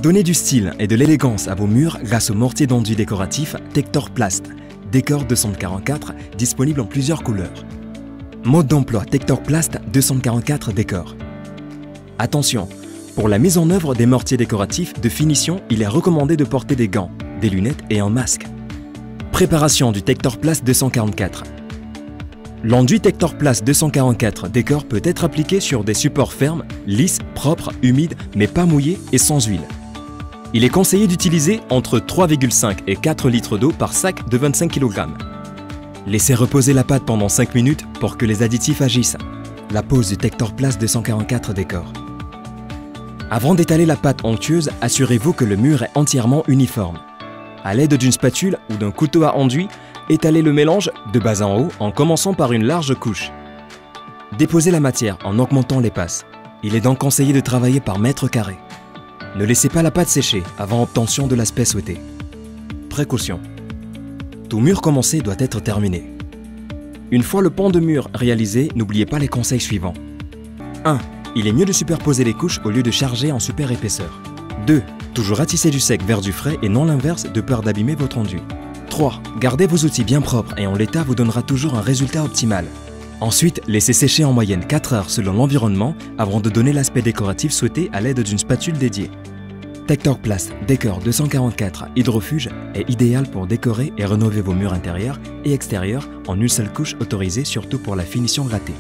Donnez du style et de l'élégance à vos murs grâce au mortier d'enduit décoratif Tector Plast, Décor 244, disponible en plusieurs couleurs. Mode d'emploi Tector Plast 244 Décor. Attention, pour la mise en œuvre des mortiers décoratifs de finition, il est recommandé de porter des gants, des lunettes et un masque. Préparation du Tector Plast 244. L'enduit Tector Plast 244 Décor peut être appliqué sur des supports fermes, lisses, propres, humides, mais pas mouillés et sans huile. Il est conseillé d'utiliser entre 3,5 et 4 litres d'eau par sac de 25 kg. Laissez reposer la pâte pendant 5 minutes pour que les additifs agissent. La pose du Tector Plast 244 Décor. Avant d'étaler la pâte onctueuse, assurez-vous que le mur est entièrement uniforme. À l'aide d'une spatule ou d'un couteau à enduit, étalez le mélange de bas en haut en commençant par une large couche. Déposez la matière en augmentant les passes. Il est donc conseillé de travailler par mètre carré. Ne laissez pas la pâte sécher avant obtention de l'aspect souhaité. Précaution. Tout mur commencé doit être terminé. Une fois le pan de mur réalisé, n'oubliez pas les conseils suivants. 1. Il est mieux de superposer les couches au lieu de charger en super épaisseur. 2. Toujours ratisser du sec vers du frais et non l'inverse de peur d'abîmer votre enduit. 3. Gardez vos outils bien propres et en l'état vous donnera toujours un résultat optimal. Ensuite, laissez sécher en moyenne 4 heures selon l'environnement avant de donner l'aspect décoratif souhaité à l'aide d'une spatule dédiée. Tector Plast Décor 244 Hydrofuge est idéal pour décorer et rénover vos murs intérieurs et extérieurs en une seule couche autorisée surtout pour la finition grattée.